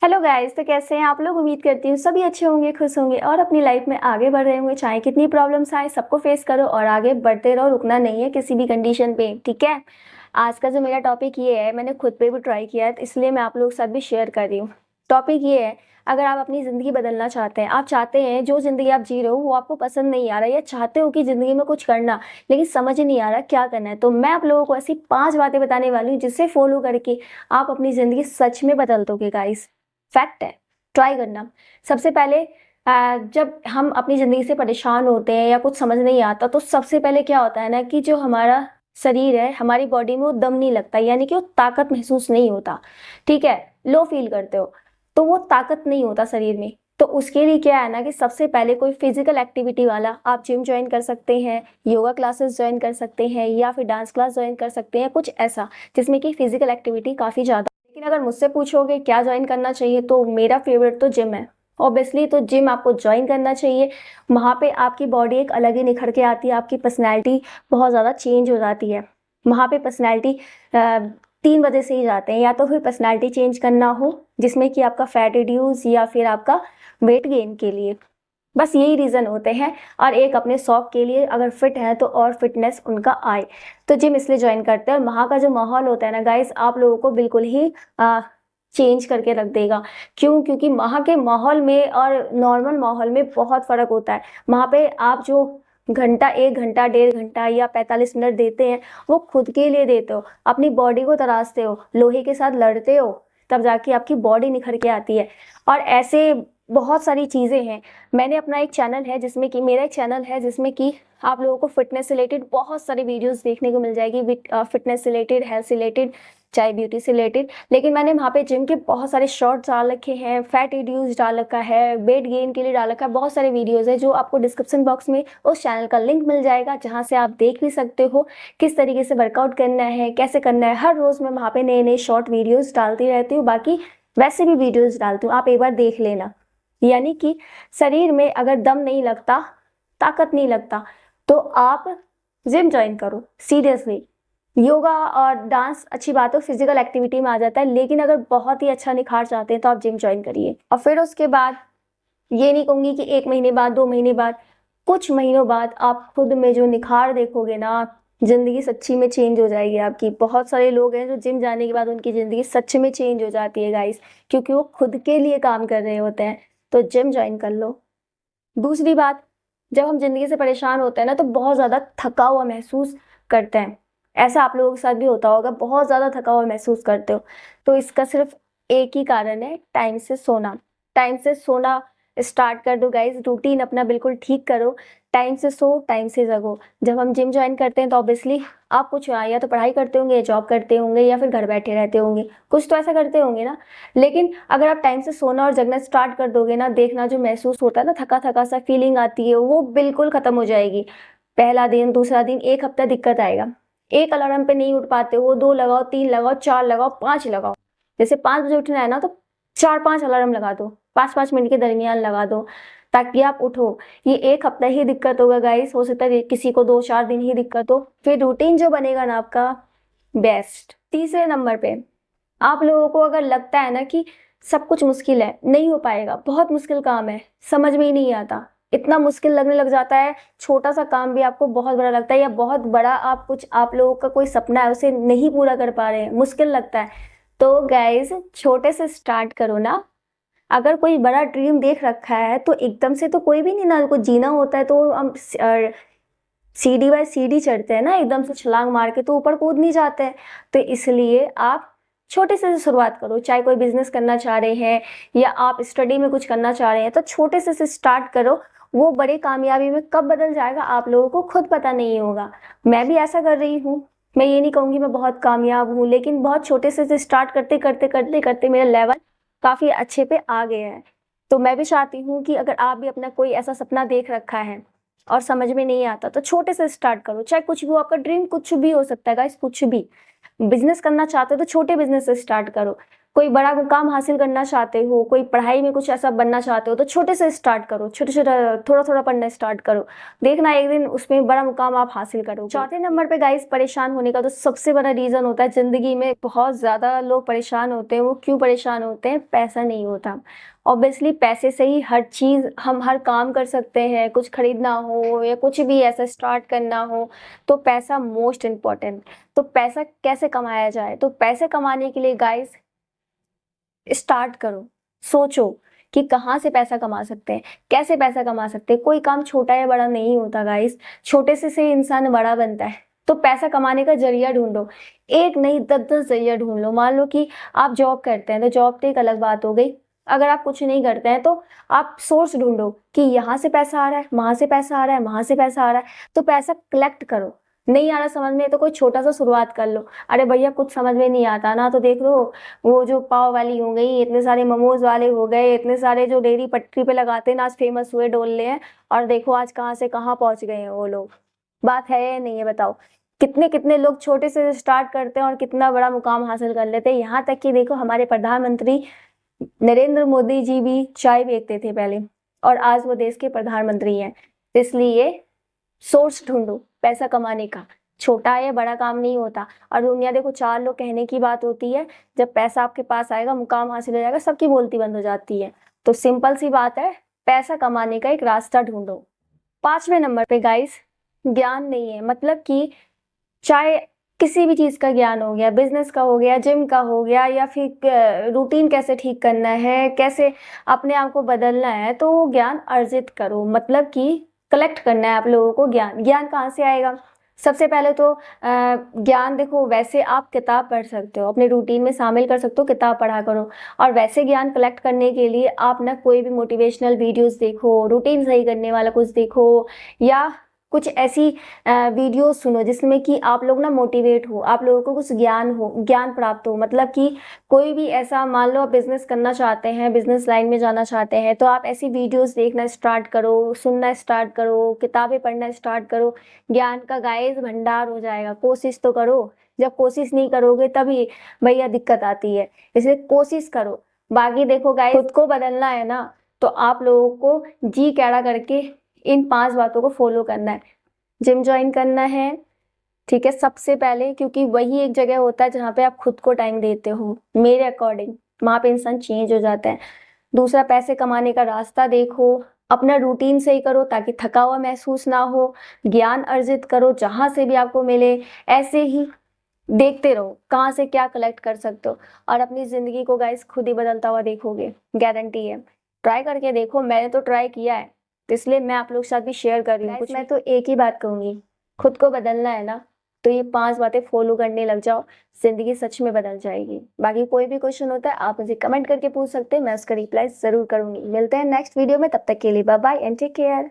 Hello guys, तो कैसे हैं आप लोग। उम्मीद करती हूँ सभी अच्छे होंगे, खुश होंगे और अपनी लाइफ में आगे बढ़ रहे होंगे। चाहे कितनी प्रॉब्लम्स आए सबको फेस करो और आगे बढ़ते रहो, रुकना नहीं है किसी भी कंडीशन पे। ठीक है। आज का जो मेरा टॉपिक ये है, मैंने खुद पे भी ट्राई किया है तो इसलिए मैं आप लोगों के साथ भी शेयर कर रही हूँ। टॉपिक ये है, अगर आप अपनी ज़िंदगी बदलना चाहते हैं, आप चाहते हैं जो ज़िंदगी आप जी रहे हो वो आपको पसंद नहीं आ रहा, या चाहते हो कि ज़िंदगी में कुछ करना लेकिन समझ नहीं आ रहा क्या करना है, तो मैं आप लोगों को ऐसी 5 बातें बताने वाली हूँ जिससे फॉलो करके आप अपनी ज़िंदगी सच में बदल दोगे गाइस। फैक्ट है, ट्राई करना। सबसे पहले जब हम अपनी ज़िंदगी से परेशान होते हैं या कुछ समझ नहीं आता तो सबसे पहले क्या होता है ना कि जो हमारा शरीर है, हमारी बॉडी में वो दम नहीं लगता, यानी कि वो ताकत महसूस नहीं होता। ठीक है, लो फील करते हो तो वो ताकत नहीं होता शरीर में। तो उसके लिए क्या है ना कि सबसे पहले कोई फिजिकल एक्टिविटी वाला आप जिम ज्वाइन कर सकते हैं, योगा क्लासेस ज्वाइन कर सकते हैं, या फिर डांस क्लास ज्वाइन कर सकते हैं, कुछ ऐसा जिसमें कि फिजिकल एक्टिविटी काफ़ी ज़्यादा। लेकिन अगर मुझसे पूछोगे क्या ज्वाइन करना चाहिए तो मेरा फेवरेट तो जिम है ऑब्वियसली। तो जिम आपको ज्वाइन करना चाहिए। वहाँ पे आपकी बॉडी एक अलग ही निखर के आती है, आपकी पर्सनैलिटी बहुत ज़्यादा चेंज हो जाती है। वहाँ पे पर्सनैलिटी 3 वजह से ही जाते हैं, या तो फिर पर्सनैलिटी चेंज करना हो जिसमें कि आपका फैट रिड्यूस या फिर आपका वेट गेन के लिए, बस यही रीज़न होते हैं। और एक अपने शौक के लिए अगर फिट है तो और फिटनेस उनका आए, तो जिम इसलिए ज्वाइन करते हैं। और वहाँ का जो माहौल होता है ना गाइस, आप लोगों को बिल्कुल ही चेंज करके रख देगा। क्यों? क्योंकि वहाँ के माहौल में और नॉर्मल माहौल में बहुत फ़र्क होता है। वहाँ पे आप जो घंटा, 1 घंटा, 1.5 घंटा या 45 मिनट देते हैं वो खुद के लिए देते हो, अपनी बॉडी को तराशते हो, लोहे के साथ लड़ते हो, तब जाके आपकी बॉडी निखर के आती है। और ऐसे बहुत सारी चीज़ें हैं। मैंने अपना एक चैनल है जिसमें कि मेरा एक चैनल है जिसमें कि आप लोगों को फिटनेस से रिलेटेड बहुत सारी वीडियोस देखने को मिल जाएगी, फिटनेस से रिलेटेड, हेल्थ से रिलेटेड, चाहे ब्यूटी से रिलेटेड। लेकिन मैंने वहाँ पे जिम के बहुत सारे शॉर्ट्स डाल रखे हैं, फैट रिड्यूस डाल रखा है, वेट गेन के लिए डाल रखा है, बहुत सारे वीडियोज़ है जो आपको डिस्क्रिप्शन बॉक्स में उस चैनल का लिंक मिल जाएगा, जहाँ से आप देख भी सकते हो किस तरीके से वर्कआउट करना है, कैसे करना है। हर रोज़ मैं वहाँ पे नए नए शॉर्ट वीडियोज़ डालती रहती हूँ, बाकी वैसे भी वीडियोज़ डालती हूँ, आप एक बार देख लेना। यानी कि शरीर में अगर दम नहीं लगता, ताकत नहीं लगता, तो आप जिम ज्वाइन करो सीरियसली। योगा और डांस अच्छी बात है, फिजिकल एक्टिविटी में आ जाता है, लेकिन अगर बहुत ही अच्छा निखार चाहते हैं तो आप जिम ज्वाइन करिए। और फिर उसके बाद ये नहीं कहूँगी कि 1 महीने बाद, 2 महीने बाद, कुछ महीनों बाद आप खुद में जो निखार देखोगे ना, ज़िंदगी सच्ची में चेंज हो जाएगी आपकी। बहुत सारे लोग हैं जो जिम जाने के बाद उनकी ज़िंदगी सच में चेंज हो जाती है गाइस, क्योंकि वो खुद के लिए काम कर रहे होते हैं। तो जिम ज्वाइन कर लो। दूसरी बात, जब हम ज़िंदगी से परेशान होते हैं ना तो बहुत ज़्यादा थका हुआ महसूस करते हैं। ऐसा आप लोगों के साथ भी होता होगा, बहुत ज़्यादा थका हुआ महसूस करते हो। तो इसका सिर्फ एक ही कारण है, टाइम से सोना। टाइम से सोना स्टार्ट कर दो गाइज, रूटीन अपना बिल्कुल ठीक करो। टाइम से सो, टाइम से जगो। जब हम जिम ज्वाइन करते हैं तो ऑब्वियसली आप कुछ या तो पढ़ाई करते होंगे, जॉब करते होंगे, या फिर घर बैठे रहते होंगे, कुछ तो ऐसा करते होंगे ना। लेकिन अगर आप टाइम से सोना और जगना स्टार्ट कर दोगे ना, देखना जो महसूस होता है ना, थका थका सा फीलिंग आती है, वो बिल्कुल खत्म हो जाएगी। पहला दिन, दूसरा दिन, 1 हफ्ता दिक्कत आएगा। एक अलार्म पे नहीं उठ पाते हो, 2 लगाओ, 3 लगाओ, 4 लगाओ, 5 लगाओ। जैसे 5 बजे उठना है ना तो 4-5 अलार्म लगा दो, 5-5 मिनट के दरमियान लगा दो ताकि आप उठो। ये 1 हफ्ता ही दिक्कत होगा गाइस, हो सकता है किसी को 2-4 दिन ही दिक्कत हो, फिर रूटीन जो बनेगा ना आपका बेस्ट। तीसरे नंबर पे, आप लोगों को अगर लगता है ना कि सब कुछ मुश्किल है, नहीं हो पाएगा, बहुत मुश्किल काम है, समझ में ही नहीं आता, इतना मुश्किल लगने लग जाता है, छोटा सा काम भी आपको बहुत बड़ा लगता है, या बहुत बड़ा आप लोगों का कोई सपना है उसे नहीं पूरा कर पा रहे हैं, मुश्किल लगता है, तो गाइज छोटे से स्टार्ट करो ना। अगर कोई बड़ा ड्रीम देख रखा है तो एकदम से तो कोई भी नहीं ना को जीना होता है, तो हम सीढ़ी बाय सीढ़ी चढ़ते हैं ना, एकदम से छलांग मार के तो ऊपर कूद नहीं जाते हैं। तो इसलिए आप छोटे से शुरुआत करो। चाहे कोई बिजनेस करना चाह रहे हैं या आप स्टडी में कुछ करना चाह रहे हैं तो छोटे से स्टार्ट करो। वो बड़े कामयाबी में कब बदल जाएगा आप लोगों को खुद पता नहीं होगा। मैं भी ऐसा कर रही हूँ, मैं ये नहीं कहूँगी मैं बहुत कामयाब हूँ, लेकिन बहुत छोटे से स्टार्ट करते करते करते करते मेरा लेवल काफ़ी अच्छे पे आ गया है। तो मैं भी चाहती हूँ कि अगर आप भी अपना कोई ऐसा सपना देख रखा है और समझ में नहीं आता तो छोटे से स्टार्ट करो। चाहे कुछ भी हो, आपका ड्रीम कुछ भी हो सकता है गाइस, कुछ भी। बिजनेस करना चाहते हो तो छोटे बिजनेस से स्टार्ट करो। कोई बड़ा मुकाम हासिल करना चाहते हो, कोई पढ़ाई में कुछ ऐसा बनना चाहते हो तो छोटे से स्टार्ट करो, छोटा-छोटा, थोड़ा-थोड़ा पढ़ना स्टार्ट करो। देखना एक दिन उसमें बड़ा मुकाम आप हासिल करोगे। चौथे नंबर पे गाइस परेशान होने का तो सबसे बड़ा रीज़न होता है, ज़िंदगी में बहुत ज़्यादा लोग परेशान होते हैं। वो क्यों परेशान होते हैं? पैसा नहीं होता। ऑब्वियसली पैसे से ही हर चीज़ हम हर काम कर सकते हैं, कुछ खरीदना हो या कुछ भी ऐसा स्टार्ट करना हो तो पैसा मोस्ट इम्पॉर्टेंट। तो पैसा कैसे कमाया जाए? तो पैसे कमाने के लिए गाइस स्टार्ट करो, सोचो कि कहाँ से पैसा कमा सकते हैं, कैसे पैसा कमा सकते हैं। कोई काम छोटा या बड़ा नहीं होता गाइस, छोटे से इंसान बड़ा बनता है। तो पैसा कमाने का जरिया ढूंढो, एक नहीं 10-10 जरिया ढूंढ लो। मान लो कि आप जॉब करते हैं तो जॉब तो एक अलग बात हो गई। अगर आप कुछ नहीं करते हैं तो आप सोर्स ढूंढो कि यहाँ से पैसा आ रहा है, वहां से पैसा आ रहा है, वहां से पैसा आ रहा है, तो पैसा कलेक्ट करो। नहीं आ रहा समझ में तो कोई छोटा सा शुरुआत कर लो। अरे भैया कुछ समझ में नहीं आता ना, तो देख लो वो जो पाव वाली हो गई, इतने सारे मोमोज वाले हो गए, इतने सारे जो डेयरी पटरी पे लगाते हैं ना, आज फेमस हुए डोले हैं और देखो आज कहाँ से कहाँ पहुंच गए हैं वो लोग। बात है या नहीं है बताओ? कितने कितने लोग छोटे से स्टार्ट करते हैं और कितना बड़ा मुकाम हासिल कर लेते हैं। यहाँ तक कि देखो हमारे प्रधानमंत्री नरेंद्र मोदी जी भी चाय बेचते थे पहले और आज वो देश के प्रधानमंत्री हैं। इसलिए सोर्स ढूंढो पैसा कमाने का, छोटा या बड़ा काम नहीं होता। और दुनिया देखो 4 लोग कहने की बात होती है, जब पैसा आपके पास आएगा, मुकाम हासिल हो जाएगा, सबकी बोलती बंद हो जाती है। तो सिंपल सी बात है, पैसा कमाने का एक रास्ता ढूंढो। 5वें नंबर पे गाइस ज्ञान नहीं है, मतलब कि चाहे किसी भी चीज़ का ज्ञान हो गया, बिजनेस का हो गया, जिम का हो गया, या फिर रूटीन कैसे ठीक करना है, कैसे अपने आप को बदलना है, तो वो ज्ञान अर्जित करो। मतलब कि कलेक्ट करना है आप लोगों को ज्ञान। ज्ञान कहाँ से आएगा? सबसे पहले तो ज्ञान देखो, वैसे आप किताब पढ़ सकते हो, अपने रूटीन में शामिल कर सकते हो, किताब पढ़ा करो। और वैसे ज्ञान कलेक्ट करने के लिए आप ना कोई भी मोटिवेशनल वीडियोस देखो, रूटीन सही करने वाला कुछ देखो, या कुछ ऐसी वीडियो सुनो जिसमें कि आप लोग ना मोटिवेट हो, आप लोगों को कुछ ज्ञान प्राप्त हो। मतलब कि कोई भी ऐसा, मान लो आप बिजनेस करना चाहते हैं, बिजनेस लाइन में जाना चाहते हैं, तो आप ऐसी वीडियोस देखना स्टार्ट करो, सुनना स्टार्ट करो, किताबें पढ़ना स्टार्ट करो। ज्ञान का गाइस भंडार हो जाएगा। कोशिश तो करो, जब कोशिश नहीं करोगे तभी भैया दिक्कत आती है, इसलिए कोशिश करो। बाकी देखो गाइस, खुद को बदलना है ना, तो आप लोगों को जी कैड़ा करके इन 5 बातों को फॉलो करना है। जिम ज्वाइन करना है, ठीक है, सबसे पहले, क्योंकि वही एक जगह होता है जहाँ पे आप खुद को टाइम देते हो। मेरे अकॉर्डिंग वहाँ पे इंसान चेंज हो जाता है। दूसरा, पैसे कमाने का रास्ता देखो, अपना रूटीन सही करो ताकि थका हुआ महसूस ना हो। ज्ञान अर्जित करो जहाँ से भी आपको मिले, ऐसे ही देखते रहो कहाँ से क्या कलेक्ट कर सकते हो, और अपनी ज़िंदगी को गाइस खुद ही बदलता हुआ देखोगे, गारंटी है। ट्राई करके देखो, मैंने तो ट्राई किया है, तो इसलिए मैं आप लोगों के साथ भी शेयर कर रही हूँ। कुछ मैं तो एक ही बात कहूँगी, खुद को बदलना है ना, तो ये 5 बातें फॉलो करने लग जाओ, ज़िंदगी सच में बदल जाएगी। बाकी कोई भी क्वेश्चन होता है आप मुझे कमेंट करके पूछ सकते हैं, मैं उसका रिप्लाई ज़रूर करूँगी। मिलते हैं नेक्स्ट वीडियो में, तब तक के लिए bye bye and take care.